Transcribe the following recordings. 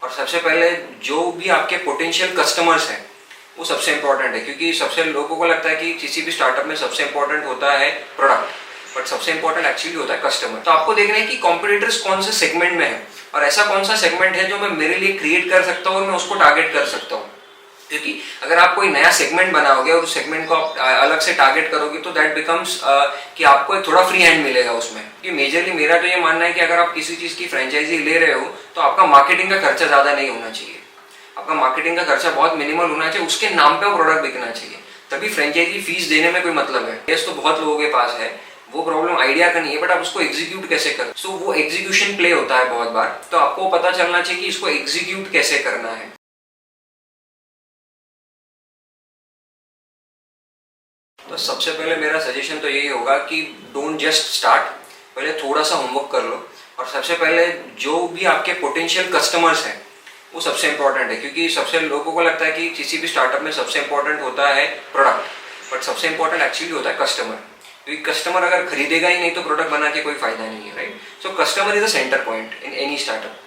और सबसे पहले जो भी आपके पोटेंशियल कस्टमर्स हैं वो सबसे इंपॉर्टेंट है, क्योंकि सबसे लोगों को लगता है कि किसी भी स्टार्टअप में सबसे इंपॉर्टेंट होता है प्रोडक्ट, बट सबसे इंपॉर्टेंट एक्चुअली होता है कस्टमर। तो आपको देखना है कि कॉम्पिटिटर्स कौन से सेगमेंट में है और ऐसा कौन सा सेगमेंट है जो मैं मेरे लिए क्रिएट कर सकता हूँ और मैं उसको टारगेट कर सकता हूँ। क्योंकि अगर आप कोई नया सेगमेंट बनाओगे और उस सेगमेंट को आप अलग से टारगेट करोगे तो दैट बिकम्स कि आपको एक थोड़ा फ्री हैंड मिलेगा उसमें। क्योंकि मेजरली मेरा तो ये मानना है कि अगर आप किसी चीज़ की फ्रेंचाइजी ले रहे हो तो आपका मार्केटिंग का खर्चा ज़्यादा नहीं होना चाहिए, आपका मार्केटिंग का खर्चा बहुत मिनिमल होना चाहिए, उसके नाम पे वो प्रोडक्ट बिकना चाहिए, तभी फ्रेंचाइजी फीस देने में कोई मतलब है। यस, तो बहुत लोगों के पास है, वो प्रॉब्लम आइडिया का नहीं है, बट आप उसको एग्जीक्यूट कैसे करें, सो वो एग्जीक्यूशन प्ले होता है बहुत बार। तो आपको पता चलना चाहिए कि इसको एग्जीक्यूट कैसे करना है। तो सबसे पहले मेरा सजेशन तो यही होगा कि डोंट जस्ट स्टार्ट, पहले थोड़ा सा होमवर्क कर लो। और सबसे पहले जो भी आपके पोटेंशियल कस्टमर्स हैं वो सबसे इंपॉर्टेंट है, क्योंकि सबसे लोगों को लगता है कि किसी भी स्टार्टअप में सबसे इंपॉर्टेंट होता है प्रोडक्ट, बट सबसे इंपॉर्टेंट एक्चुअली होता है कस्टमर। क्योंकि कस्टमर अगर खरीदेगा ही नहीं तो प्रोडक्ट बना के कोई फायदा नहीं है, right. So customer is the centre point in any startup.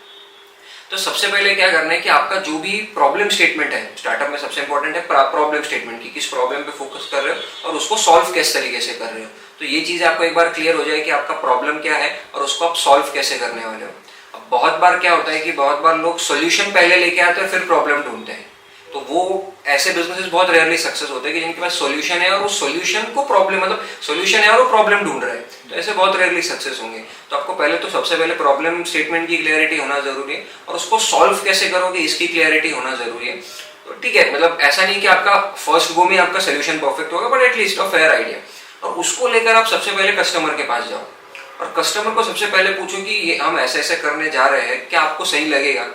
तो सबसे पहले क्या करना है कि आपका जो भी प्रॉब्लम स्टेटमेंट है स्टार्टअप में, सबसे इंपॉर्टेंट है प्रॉब्लम स्टेटमेंट की, किस प्रॉब्लम पे फोकस कर रहे हो और उसको सॉल्व किस तरीके से कर रहे हो। तो ये चीज़ आपको एक बार क्लियर हो जाए कि आपका प्रॉब्लम क्या है और उसको आप सॉल्व कैसे करने वाले हो। अब बहुत बार क्या होता है कि बहुत बार लोग सोल्यूशन पहले लेके आते हैं फिर प्रॉब्लम ढूंढते हैं, तो वो ऐसे बिजनेसेस बहुत रेयरली सक्सेस होते हैं कि जिनके पास सॉल्यूशन है और उस सॉल्यूशन को प्रॉब्लम, मतलब सॉल्यूशन है और वो प्रॉब्लम ढूंढ रहे हैं, तो ऐसे बहुत रेयरली सक्सेस होंगे। तो आपको पहले तो सबसे पहले प्रॉब्लम स्टेटमेंट की क्लैरिटी होना जरूरी है और उसको सॉल्व कैसे करोगे इसकी क्लैरिटी होना जरूरी है। तो ठीक है, मतलब ऐसा नहीं कि आपका फर्स्ट गो में आपका सोल्यूशन परफेक्ट होगा, but at least a fair idea. और उसको लेकर आप सबसे पहले कस्टमर के पास जाओ और कस्टमर को सबसे पहले पूछो कि ये हम ऐसे ऐसे करने जा रहे हैं, क्या आपको सही लगेगा,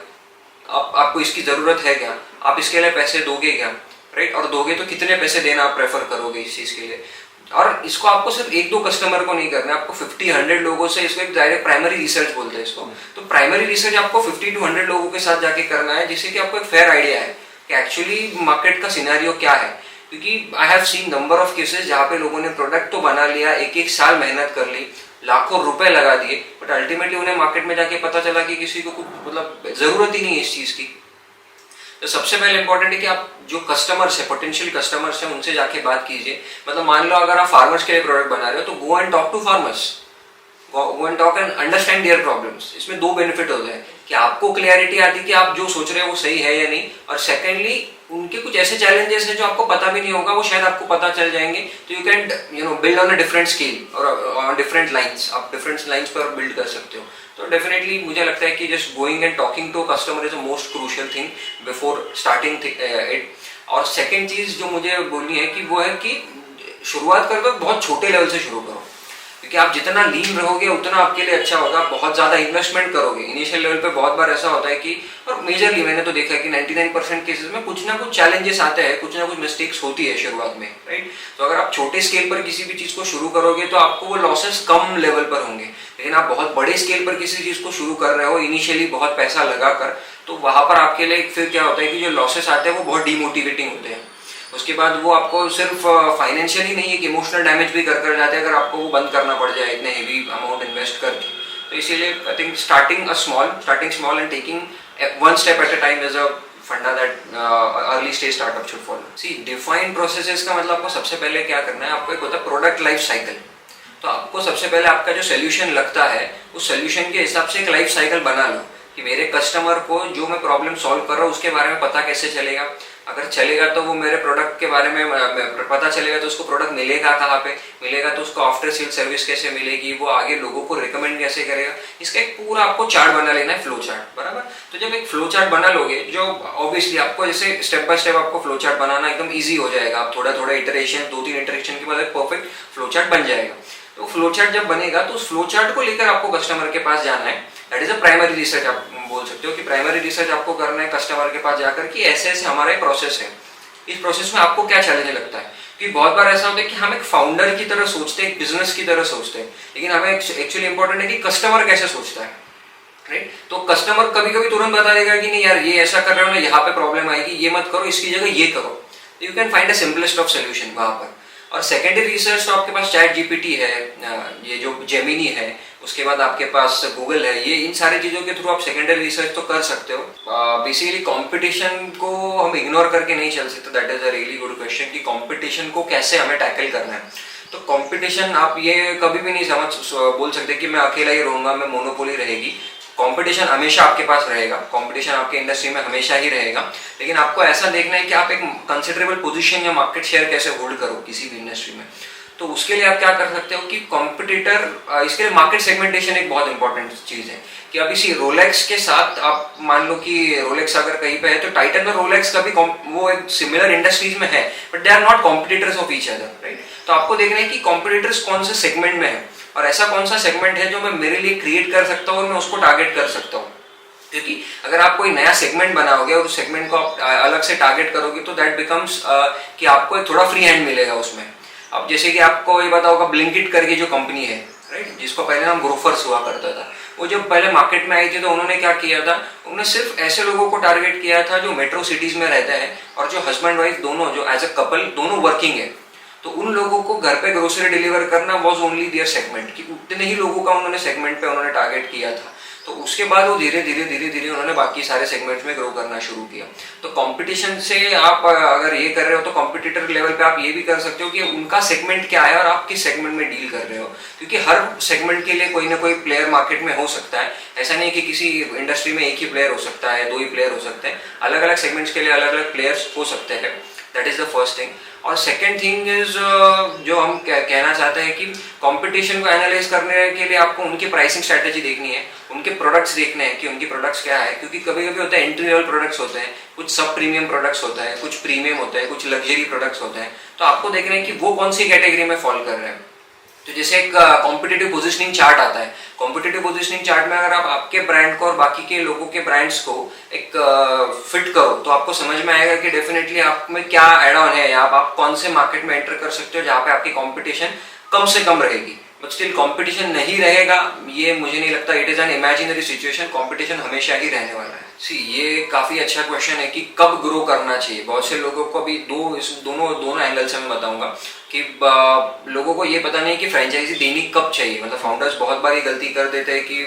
आपको इसकी जरूरत है क्या, आप इसके लिए पैसे दोगे क्या, राइट। और दोगे तो कितने पैसे देना आप प्रेफर करोगे इस चीज के लिए। और इसको आपको सिर्फ एक दो कस्टमर को नहीं करना है, आपको 50-100 लोगों से, इसको एक डायरेक्ट प्राइमरी रिसर्च बोलते हैं इसको। तो प्राइमरी रिसर्च आपको 50-100 लोगों के साथ जाके करना है, जिससे कि आपको एक फेयर आइडिया है कि एक्चुअली मार्केट का सिनेरियो क्या है। क्योंकि I have seen number of cases जहाँ पे लोगों ने प्रोडक्ट तो बना लिया, एक साल मेहनत कर ली, लाखों रुपए लगा दिए, बट अल्टीमेटली उन्हें मार्केट में जाके पता चला कि किसी को कुछ मतलब जरूरत ही नहीं है इस चीज की। तो सबसे पहले इंपॉर्टेंट है कि आप जो कस्टमर्स है, पोटेंशियल कस्टमर्स हैं, उनसे जाके बात कीजिए। मतलब मान लो अगर आप फार्मर्स के लिए प्रोडक्ट बना रहे हो तो go and talk to farmers, go and talk and understand their problems. इसमें दो बेनिफिट होते हैं कि आपको क्लैरिटी आती है कि आप जो सोच रहे हो वो सही है या नहीं, और सेकेंडली उनके कुछ ऐसे चैलेंजेस हैं जो आपको पता भी नहीं होगा, वो शायद आपको पता चल जाएंगे। तो you can build on a different scale और ऑन डिफरेंट लाइंस, आप डिफरेंट लाइंस पर बिल्ड कर सकते हो। तो डेफिनेटली मुझे लगता है कि just going and talking to customer is a most crucial thing before starting it. और सेकेंड चीज जो मुझे बोलनी है कि वो है कि शुरुआत करके बहुत छोटे लेवल से शुरू करो, क्योंकि आप जितना लीन रहोगे उतना आपके लिए अच्छा होगा। बहुत ज्यादा इन्वेस्टमेंट करोगे इनिशियल लेवल पे, बहुत बार ऐसा होता है कि, और मेजरली मैंने तो देखा है कि 99% केसेस में कुछ ना कुछ चैलेंजेस आते हैं, कुछ ना कुछ मिस्टेक्स होती है शुरुआत में, राइट। तो अगर आप छोटे स्केल पर किसी भी चीज को शुरू करोगे तो आपको वो लॉसेस कम लेवल पर होंगे। लेकिन आप बहुत बड़े स्केल पर किसी चीज को शुरू कर रहे हो इनिशियली बहुत पैसा लगाकर, तो वहां पर आपके लिए फिर क्या होता है कि जो लॉसेस आते हैं वो बहुत डिमोटिवेटिंग होते हैं। उसके बाद वो आपको सिर्फ फाइनेंशियली नहीं, एक इमोशनल डैमेज भी कर जाते हैं अगर आपको वो बंद करना पड़ जाए इतने हेवी अमाउंट इन्वेस्ट करके। तो इसीलिए I think starting small and taking one step at a time is a फंडा that early stage startup should follow. See defined processes का मतलब आपको सबसे पहले क्या करना है, आपको एक होता है प्रोडक्ट लाइफ साइकिल। तो आपको सबसे पहले आपका जो सोल्यूशन लगता है उस सोल्यूशन के हिसाब से एक लाइफ साइकिल बना लो कि मेरे कस्टमर को जो मैं प्रॉब्लम सॉल्व कर रहा हूँ उसके बारे में पता कैसे चलेगा। अगर चलेगा तो वो मेरे प्रोडक्ट के बारे में पता चलेगा तो उसको प्रोडक्ट मिलेगा कहाँ पे मिलेगा, तो उसको आफ्टर सेल सर्विस कैसे मिलेगी, वो आगे लोगों को रिकमेंड कैसे करेगा। इसका एक पूरा आपको चार्ट बना लेना है, फ्लो चार्ट, बराबर। तो जब एक फ्लो चार्ट बना लोगे, जो ऑब्वियसली आपको जैसे स्टेप बाय स्टेप आपको फ्लो चार्ट बनाना एकदम ईजी हो जाएगा। आप थोड़ा थोड़ा इटरेशन, 2-3 इटरेशन के बाद एक परफेक्ट फ्लो चार्ट बन जाएगा। तो फ्लो चार्ट जब बनेगा तो उस फ्लो चार्ट को लेकर आपको कस्टमर के पास जाना है। That is a primary research, आप बोल सकते हो कि प्राइमरी रिसर्च आपको करना है कस्टमर के पास जाकर कि ऐसे ऐसे हमारा प्रोसेस है, इस प्रोसेस में आपको क्या चैलेंज लगता है। कि बहुत बार ऐसा होता है कि हम एक फाउंडर की तरह सोचते हैं, एक बिजनेस की तरह सोचते हैं, लेकिन हमें एक्चुअली इंपॉर्टेंट है कि कस्टमर कैसे सोचता है, राइट। तो कस्टमर कभी कभी तुरंत बता देगा कि नहीं यार ये ऐसा कर रहे हो ना, यहाँ पे प्रॉब्लम आएगी, ये मत करो, इसकी जगह ये करो। You can find a simplest of solution वहां पर। और सेकेंडरी रिसर्च तो आपके पास चैट जीपीटी है, ये जो जेमिनी है, उसके बाद आपके पास गूगल है, ये इन सारी चीज़ों के थ्रू आप सेकेंडरी रिसर्च तो कर सकते हो। बेसिकली कंपटीशन को हम इग्नोर करके नहीं चल सकते। That is a really good question कि कंपटीशन को कैसे हमें टैकल करना है। तो कंपटीशन आप ये कभी भी नहीं बोल सकते कि मैं अकेला ही रहूँगा, मैं मोनोपोली रहेगी। कंपटीशन हमेशा आपके पास रहेगा, कंपटीशन आपके इंडस्ट्री में हमेशा ही रहेगा, लेकिन आपको ऐसा देखना है कि आप एक कंसिडरेबल पोजीशन या मार्केट शेयर कैसे होल्ड करो किसी भी इंडस्ट्री में। तो उसके लिए आप क्या कर सकते हो कि कॉम्पिटिटर, इसके लिए मार्केट सेगमेंटेशन एक बहुत इंपॉर्टेंट चीज़ है कि अब इसी रोलेक्स के साथ आप मान लो कि रोलेक्स अगर कहीं पे है तो टाइटन और रोलेक्स कभी वो एक सिमिलर इंडस्ट्रीज में है, but they are not competitors of each other, right. तो आपको देखना है कि कॉम्पिटिटर्स कौन से सेगमेंट में है और ऐसा कौन सा सेगमेंट है जो मैं मेरे लिए क्रिएट कर सकता हूँ और मैं उसको टारगेट कर सकता हूँ। क्योंकि अगर आप कोई नया सेगमेंट बनाओगे और उस सेगमेंट को आप अलग से टारगेट करोगे तो दैट बिकम्स कि आपको एक थोड़ा फ्री हैंड मिलेगा उसमें। अब जैसे कि आपको ये पता होगा ब्लिंकिट करके जो कंपनी है, राइट, जिसको पहले नाम ग्रोफर्स हुआ करता था, वो जब पहले मार्केट में आई थी तो उन्होंने क्या किया था, उन्होंने सिर्फ ऐसे लोगों को टारगेट किया था जो मेट्रो सिटीज में रहते हैं और जो हस्बैंड वाइफ दोनों, जो एज अ कपल दोनों वर्किंग है, तो उन लोगों को घर पे ग्रोसरी डिलीवर करना वाज ओनली देयर सेगमेंट, कि उतने ही लोगों का उन्होंने सेगमेंट पे उन्होंने टारगेट किया था। तो उसके बाद वो धीरे धीरे उन्होंने बाकी सारे सेगमेंट्स में ग्रो करना शुरू किया। तो कंपटीशन से आप अगर ये कर रहे हो तो कॉम्पिटिटर लेवल पे आप ये भी कर सकते हो कि उनका सेगमेंट क्या है और आप किस सेगमेंट में डील कर रहे हो, क्योंकि हर सेगमेंट के लिए कोई ना कोई प्लेयर मार्केट में हो सकता है। ऐसा नहीं कि किसी इंडस्ट्री में एक ही प्लेयर हो सकता है, दो ही प्लेयर हो सकते हैं, अलग अलग सेगमेंट्स के लिए अलग अलग प्लेयर्स हो सकते हैं। That is the first thing. और सेकेंड थिंग इज जो हम कहना चाहते हैं कि कंपटीशन को एनालाइज करने के लिए आपको उनकी प्राइसिंग स्ट्रेटेजी देखनी है, उनके प्रोडक्ट्स देखने हैं कि उनकी प्रोडक्ट्स क्या है, क्योंकि कभी कभी होता है एंट्री लेवल प्रोडक्ट्स होते हैं, कुछ सब प्रीमियम प्रोडक्ट्स होता है, कुछ प्रीमियम होता है, कुछ लग्जरी प्रोडक्ट्स होते हैं। तो आपको देखना है कि वो कौन सी कैटेगरी में फॉल कर रहे हैं। तो जैसे एक कॉम्पिटिटिव पोजिशनिंग चार्ट आता है, कॉम्पिटिटिव पोजिशनिंग चार्ट में अगर आप आपके ब्रांड को और बाकी के लोगों के ब्रांड्स को एक फिट करो तो आपको समझ में आएगा कि डेफिनेटली आप में क्या एड ऑन है, या आप कौन से मार्केट में एंटर कर सकते हो जहाँ पे आपकी कंपटीशन कम से कम रहेगी। बट स्टिल कंपटीशन नहीं रहेगा ये मुझे नहीं लगता, it is an imaginary situation, competition हमेशा ही रहने वाला है। सी ये काफी अच्छा क्वेश्चन है कि कब ग्रो करना चाहिए। बहुत से लोगों को अभी दोनों एंगल से मैं बताऊंगा कि लोगों को ये पता नहीं कि फ्रेंचाइजी देनी कब चाहिए। मतलब फाउंडर्स बहुत बार ये गलती कर देते हैं कि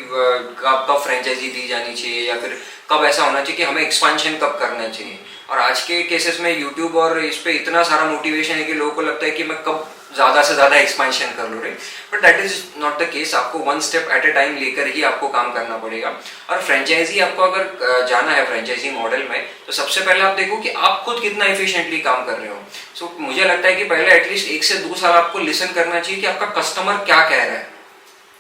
कब फ्रेंचाइजी दी जानी चाहिए या फिर कब ऐसा होना चाहिए कि हमें एक्सपांशन कब करना चाहिए। और आज के केसेस में यूट्यूब और इस पे इतना सारा मोटिवेशन है कि लोगों को लगता है कि मैं कब ज़्यादा से ज़्यादा एक्सपांशन कर लूँ, right. But that is not the case. आपको one step at a time लेकर ही आपको काम करना पड़ेगा। और फ्रेंचाइजी आपको अगर जाना है फ्रेंचाइजी मॉडल में तो सबसे पहले आप देखो कि आप खुद कितना एफिशिएंटली काम कर रहे हो। सो मुझे लगता है कि पहले एटलीस्ट 1 से 2 साल आपको लिसन करना चाहिए कि आपका कस्टमर क्या कह रहा है,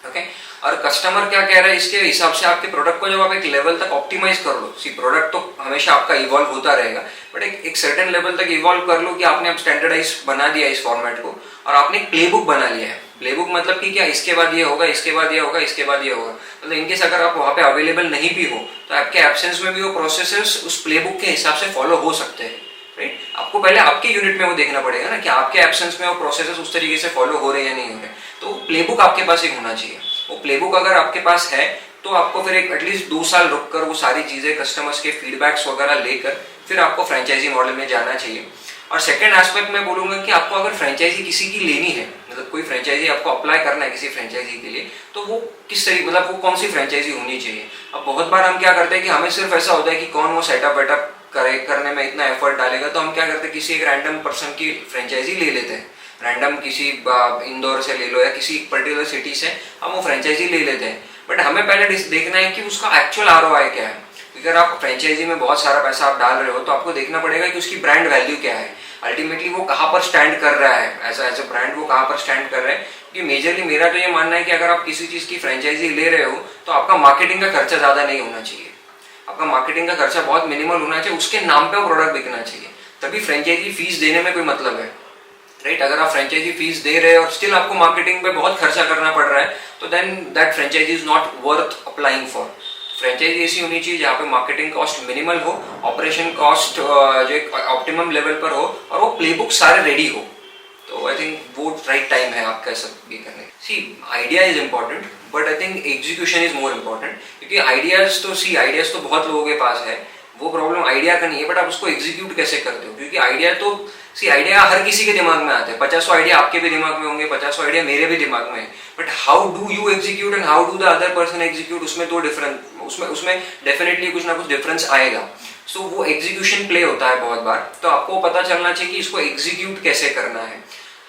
ओके। और कस्टमर क्या कह रहा है इसके हिसाब से आपके प्रोडक्ट को जब आप एक लेवल तक ऑप्टिमाइज कर लो, सी प्रोडक्ट तो हमेशा आपका इवॉल्व होता रहेगा, बट एक सर्टेन लेवल तक इवॉल्व कर लो कि आपने अब स्टैंडर्डाइज बना दिया इस फॉर्मेट को और आपने एक प्लेबुक बना लिया है। प्लेबुक मतलब कि क्या, इसके बाद ये होगा, इसके बाद ये होगा, इसके बाद ये होगा। मतलब इनकेस अगर आप वहाँ पे अवेलेबल नहीं भी हो तो आपके एब्सेंस में भी वो प्रोसेसेस उस प्लेबुक के हिसाब से फॉलो हो सकते हैं, राइट। आपको पहले आपके यूनिट में वो देखना पड़ेगा ना कि आपके एब्सेंस में वो प्रोसेसेस उस तरीके से फॉलो हो रहे हैं या नहीं हो रहे। तो प्लेबुक आपके पास एक होना चाहिए। वो प्लेबुक अगर आपके पास है तो आपको फिर एक एटलीस्ट 2 साल रुककर वो सारी चीजें कस्टमर्स के फीडबैक्स वगैरह लेकर फिर आपको फ्रेंचाइजी मॉडल में जाना चाहिए। और सेकंड एस्पेक्ट मैं बोलूंगा कि आपको अगर फ्रेंचाइजी किसी की लेनी है, मतलब कोई फ्रेंचाइजी आपको अप्लाई करना है किसी फ्रेंचाइजी के लिए, तो वो किस तरीके, मतलब वो कौन सी फ्रेंचाइजी होनी चाहिए। अब बहुत बार हम क्या करते हैं कि हमें सिर्फ ऐसा होता है कि कौन वो सेटअप वेटअप करने में इतना एफर्ट डालेगा, तो हम क्या करते हैं किसी एक रैंडम पर्सन की फ्रेंचाइजी ले लेते हैं। रैंडम किसी इंदौर से ले लो या किसी पर्टिकुलर सिटी से हम वो फ्रेंचाइजी ले लेते हैं। बट हमें पहले देखना है कि उसका एक्चुअल आरओआई क्या है। अगर आप फ्रेंचाइजी में बहुत सारा पैसा आप डाल रहे हो तो आपको देखना पड़ेगा कि उसकी ब्रांड वैल्यू क्या है, अल्टीमेटली वो कहाँ पर स्टैंड कर रहा है, एज अ ब्रांड वो कहाँ पर स्टैंड कर रहा है। क्योंकि मेजरली मेरा तो ये मानना है कि अगर आप किसी चीज की फ्रेंचाइजी ले रहे हो तो आपका मार्केटिंग का खर्चा ज्यादा नहीं होना चाहिए। आपका मार्केटिंग का खर्चा बहुत मिनिमल होना चाहिए, उसके नाम पे वो प्रोडक्ट बिकना चाहिए, तभी फ्रेंचाइजी फीस देने में कोई मतलब है, राइट। अगर आप फ्रेंचाइजी फीस दे रहे हैं और स्टिल आपको मार्केटिंग पे बहुत खर्चा करना पड़ रहा है तो then that franchise is not worth applying for. Franchise ऐसी होनी चाहिए जहाँ पे मार्केटिंग कॉस्ट मिनिमल हो, ऑपरेशन कॉस्ट जो एक ऑप्टिमम लेवल पर हो और वो प्लेबुक सारे रेडी हो। तो आई थिंक वो राइट टाइम है आपका सब ये करने। See idea is important but I think execution is more important, क्योंकि आइडियाज तो बहुत लोगों के पास है, वो प्रॉब्लम आइडिया का नहीं है, बट आप उसको एग्जीक्यूट कैसे करते हो, क्योंकि आइडिया तो आइडिया हर किसी के दिमाग में आता है, 50 आइडिया आपके भी दिमाग में होंगे, 50 आइडिया मेरे भी दिमाग में है, but how do you execute and how do the other person execute, उसमें तो डिफरेंस, उसमें डेफिनेटली कुछ ना कुछ डिफरेंस आएगा। सो वो एग्जीक्यूशन प्ले होता है बहुत बार, तो आपको पता चलना चाहिए कि इसको एग्जीक्यूट कैसे करना है।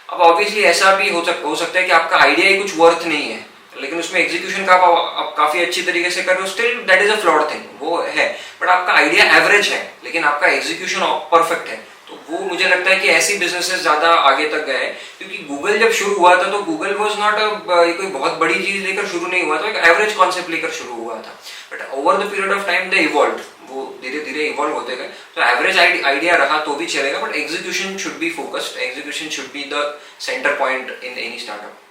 अब ऑब्वियसली ऐसा भी हो सकता है कि आपका आइडिया ही कुछ वर्थ नहीं है, लेकिन उसमें एग्जीक्यूशन का आप काफी अच्छी तरीके से कर रहे हो, still that is a flawed thing, वो है, बट आपका आइडिया एवरेज है लेकिन आपका एग्जीक्यूशन परफेक्ट है। तो वो मुझे लगता है कि ऐसी बिजनेसेस ज्यादा आगे तक गए, क्योंकि गूगल जब शुरू हुआ था तो गूगल वाज नॉट कोई बहुत बड़ी चीज लेकर शुरू नहीं हुआ था, एक एवरेज कॉन्सेप्ट लेकर शुरू हुआ था, but over the period of time they evolve, वो धीरे धीरे इवॉल्व होते गए। तो एवरेज आइडिया रहा तो भी चलेगा, but execution should be focused, execution should be the centre point in any startup.